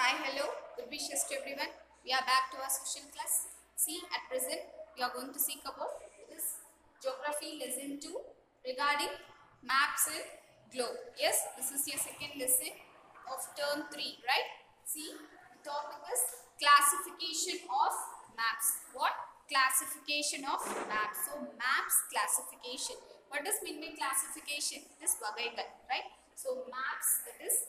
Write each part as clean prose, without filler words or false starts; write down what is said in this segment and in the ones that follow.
Hi, hello, good wishes to everyone. We are back to our social class. See, at present, we are going to speak about this geography lesson 2 regarding maps and globe. Yes, this is your second lesson of term 3, right? See, the topic is classification of maps. What? Classification of maps. So, maps classification. What does mean by classification? This vagaigal, right? So, maps, that is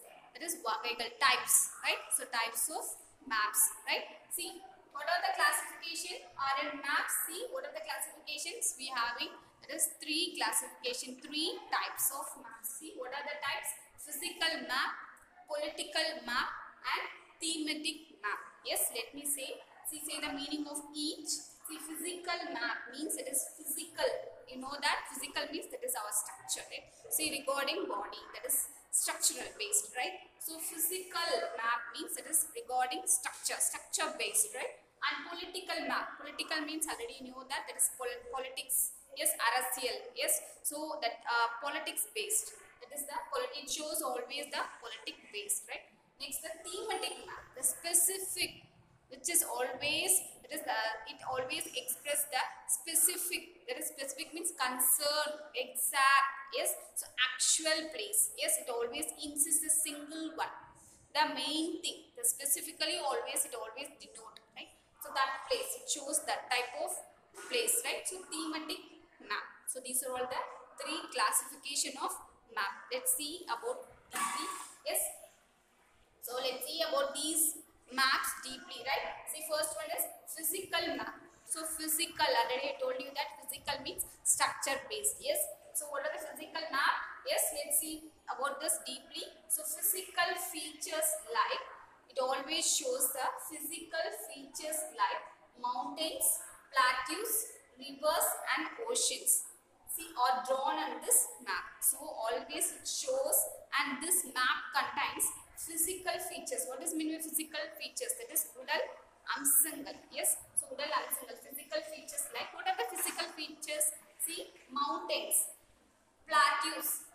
vagaigal, types, right? So, types of maps, right? See, what are the classification are in maps? See, what are the classifications we having? That is three classification, three types of maps. See, what are the types? Physical map, political map and thematic map. Yes, let me say. See, say the meaning of each. See, physical map means it is physical. You know that physical means that is our structure, right? See, regarding body, that is structural based, right? So, physical map means it is regarding structure based, right? And political map, political means already you know that is politics. Yes, arasial. Yes, so that politics based. That is the it shows always the politic based, right? Next, the thematic map, the specific, which is always it always express the specific. That is specific means concern, exact. Yes, so actual place. Yes, it always insists a single one. The main thing, the specifically always it always denote, right? So that place, it shows that type of place, right? So thematic map. So these are all the three classification of map. Let's see about these. Yes. So let's see about these maps deeply, right? See, first one is physical map. So physical, already I told you that physical means structure based. Yes. So what are the physical map? Yes, let's see about this deeply. So physical features like, it always shows the physical features like mountains, plateaus, rivers and oceans. See, are drawn on this map. So always it shows, and this map contains physical features. What is mean by physical features? That is udal amsangal. Yes, so udal amsangal, physical features like, what are the physical features? See, mountains, plateaus,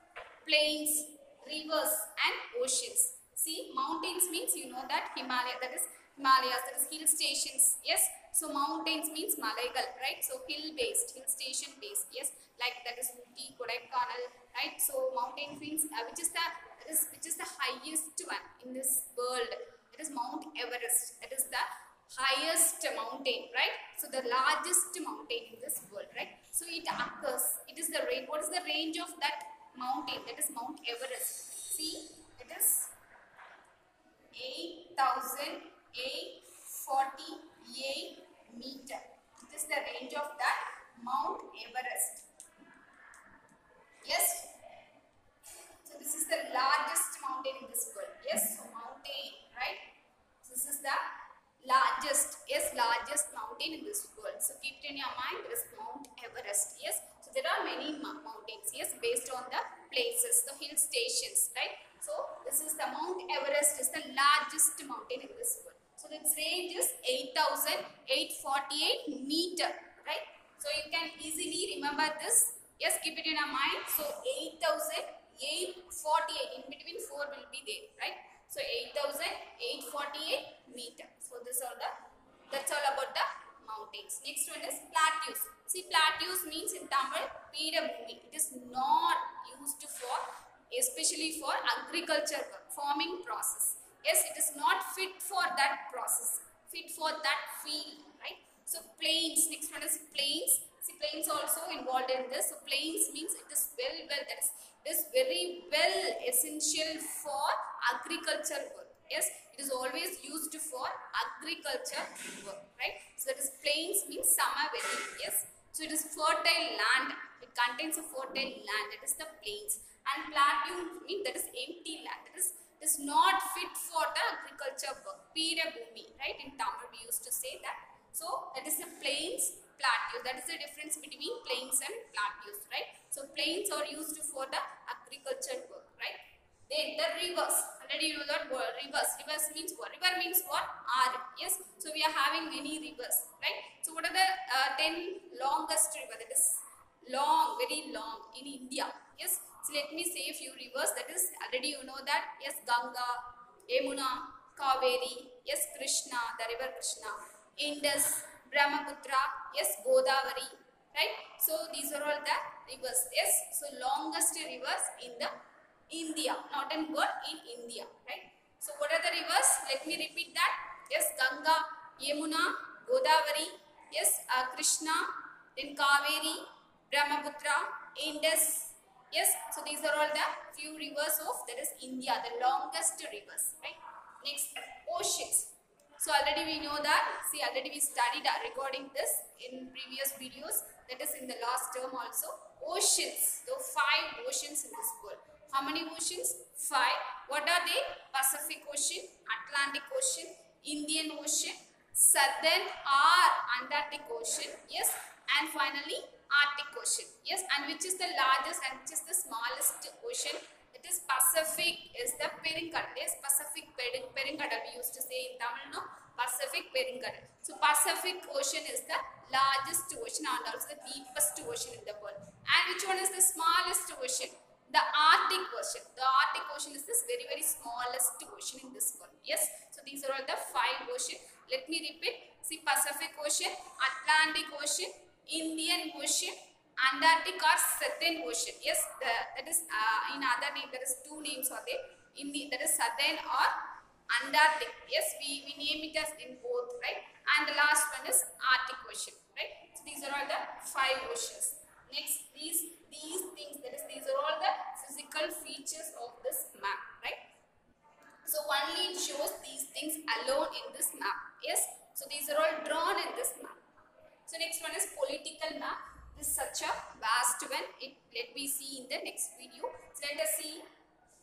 plains, rivers and oceans. See, mountains means you know that Himalaya, that is Himalayas, that is hill stations. Yes, so mountains means Malaigal, right? So hill based, hill station based. Yes, like that is Ooty, Kodaikanal, right? So mountain means which is the highest one in this world. It is Mount Everest. That is the highest mountain, right? So the largest mountain in this world, right? So it occurs. It is the range. What is the range of that mountain? That is Mount Everest. See, it is 8,848 meter. It is the range of that Mount Everest. Yes. So this is the largest mountain in this world. Yes. So mountain, right? So this is the largest. Yes, largest mountain in this world. So keep it in your mind. There is Mount Everest. Yes. So there are many mountains. Yes, based on the places, the hill stations, right? So this is the Mount Everest is the largest mountain in this world. So its range is 8,848 meter, right? So you can easily remember this. Yes, keep it in your mind. So 8,848, in between 4 will be there, right? So 8,848 meter. So that's all about the mountains. Next one is plateaus. See, plateaus means in Tamil Peedabhumi. It is not used for, especially for agriculture work, farming process. Yes, it is not fit for that process, fit for that field, right? So plains, next one is plains. See, plains also involved in this. So plains means it is very well, that is very well essential for agriculture work. Yes, it is always used for agriculture work, right? So that is plains means summer valley. Yes, so it is fertile land. It contains a fertile land. That is the plains. And plateau means that is empty land. That is not fit for the agriculture work. Peedabhumi, right? In Tamil we used to say that. So that is the plains, plateaus. That is the difference between plains and plateaus, right? So plains are used for the agriculture work, right? Then the rivers. Already you know that word, rivers. Rivers means what? River means what? Yes. So we are having many rivers, right? So what are the 10 longest river? That is long, very long in India. Yes. So let me say a few rivers. That is already you know that. Yes, Ganga, Yamuna, Kaveri, yes, Krishna, the river Krishna, Indus, Brahmaputra, yes, Godavari, right? So these are all the rivers, yes. So longest rivers in the India, not in world, in India, right? So what are the rivers? Let me repeat that. Yes, Ganga, Yamuna, Godavari, yes, Krishna, then Kaveri, Brahmaputra, Indus. Yes, so these are all the few rivers of that is India, the longest rivers, right? Next, oceans. So already we know that, see already we studied recording this in previous videos, that is in the last term also. Oceans, the 5 oceans in this world. How many oceans? 5. What are they? Pacific Ocean, Atlantic Ocean, Indian Ocean, Southern or Antarctic Ocean, yes, and finally Arctic Ocean, yes. And which is the largest and which is the smallest ocean? It is Pacific, is the Perinkadal, yes, Pacific Perinkadal we used to say in Tamil, no, Pacific Perinkadal. So Pacific Ocean is the largest ocean and also the deepest ocean in the world. And which one is the smallest ocean? The Arctic Ocean. The Arctic Ocean is this very smallest ocean in this world. Yes. So these are all the 5 oceans. Let me repeat. See, Pacific Ocean, Atlantic Ocean, Indian Ocean, Antarctic or Southern Ocean. Yes. That is in other name. There is 2 names are there. That is Southern or Antarctic. Yes. We name it as in both, right? And the last one is Arctic Ocean, right? So these are all the 5 oceans. Next, these things, that is, these are all the physical features of this map, right? So only it shows these things alone in this map, yes. So these are all drawn in this map. So next one is political map. This is such a vast one. Let me see in the next video. So let us see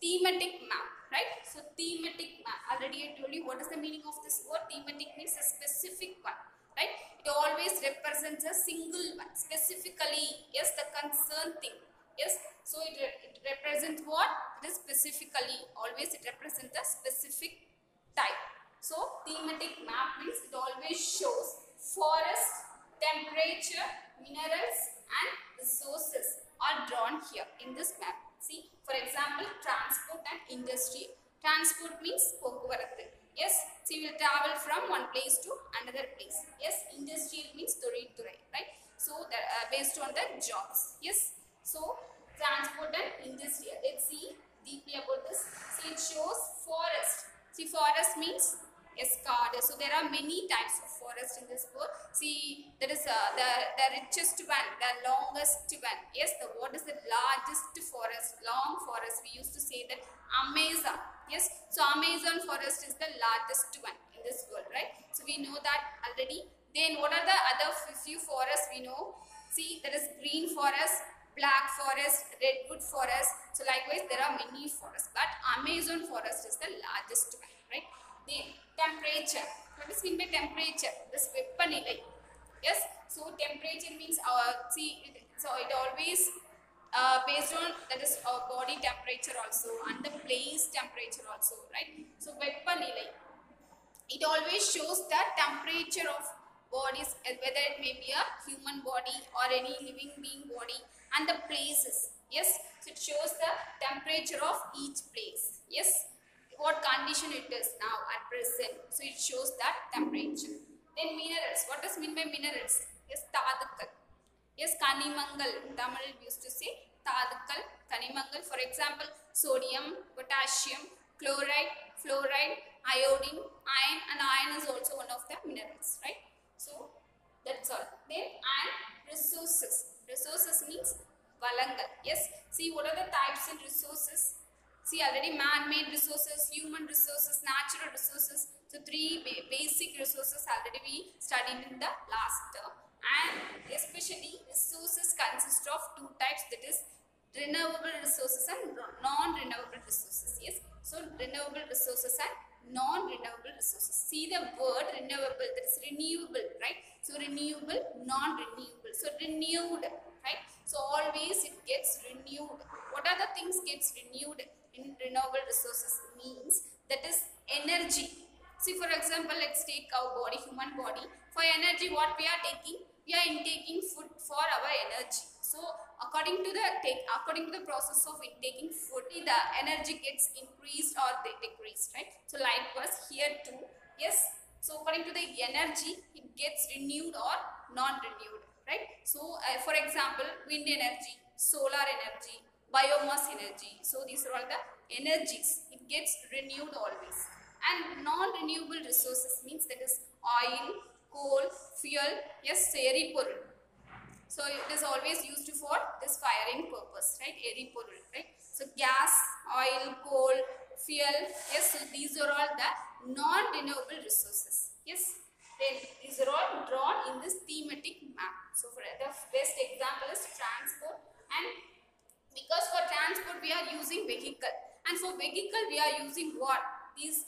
thematic map, right? So thematic map. Already I told you what is the meaning of this word. Thematic means a specific one, right? It always represents a single one, specifically, yes, the concerned thing, yes. So it represents what? It is specifically, always it represents a specific type. So thematic map means it always shows forest, temperature, minerals and resources are drawn here in this map. See, for example, transport and industry. Transport means pokuvarathu. Yes, so you will travel from one place to another place. Yes, industrial means thurai, right? So based on the jobs. Yes, so transport and industrial. Let's see deeply about this. So it shows forest. See, forest means escada. So there are many types of forest in this world. See, there is the richest one, the longest one. Yes, what is the largest forest? Long forest. We used to say that Amazon. Yes, so Amazon forest is the largest one in this world, right? So we know that already. Then what are the other few forests we know? See, there is green forest, black forest, redwood forest. So likewise, there are many forests, but Amazon forest is the largest one, right? Then temperature. What is mean by temperature? This vepanilai. Yes, so temperature means so it always based on that is our body temperature also and the place temperature also, right? So vepanilai, it always shows the temperature of bodies, whether it may be a human body or any living being body, and the places. Yes, so it shows the temperature of each place. Yes, what condition it is now at present, so it shows that temperature. Then minerals. What does mean by minerals? Yes, tadukal. Yes, Kanimangal, Tamil we used to say Tadukal, Kanimangal. For example, sodium, potassium, chloride, fluoride, iodine, iron, and iron is also one of the minerals, right? So that's all. Then and resources. Resources means Valangal. Yes. See, what are the types and resources? See, already man-made resources, human resources, natural resources. So 3 basic resources already we studied in the last term. And especially resources consist of 2 types, that is renewable resources and non-renewable resources. Yes, so renewable resources and non-renewable resources. See the word renewable, that is renewable, right? So renewable, non-renewable. So renewed, right? So always it gets renewed. What are the things gets renewed in renewable resources? Means that is energy. See, for example, let's take our body, human body. For energy, what we are taking? We are intaking food for our energy. So according to the process of taking food, the energy gets increased or they decreased, right? So likewise here too, yes. So according to the energy, it gets renewed or non-renewed, right? So for example, wind energy, solar energy, biomass energy. So these are all the energies. It gets renewed always. And non-renewable resources means that is oil, coal, fuel, yes, எரிபொருள். So it is always used for this firing purpose, right? எரிபொருள், right? So gas, oil, coal, fuel, yes, so these are all the non-renewable resources. Yes, then these are all drawn in this thematic map. So for the best example is transport, and because for transport we are using vehicle, and for vehicle we are using what? These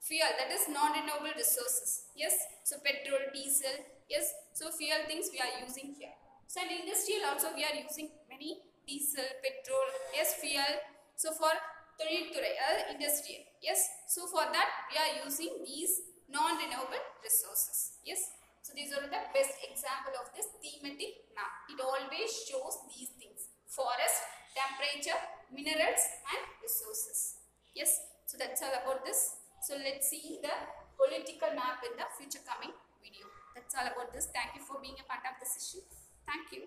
fuel, that is non-renewable resources. Yes, so petrol, diesel, yes, so fuel things we are using here. So in industrial also we are using many diesel, petrol, yes, fuel. So for industrial, yes, so for that we are using these non-renewable resources. Yes, so these are the best example of this thematic map. It always shows these things: forest, temperature, minerals and resources. Yes, so that's all about this. So let's see the political map in the future coming video. That's all about this. Thank you for being a part of the session. Thank you.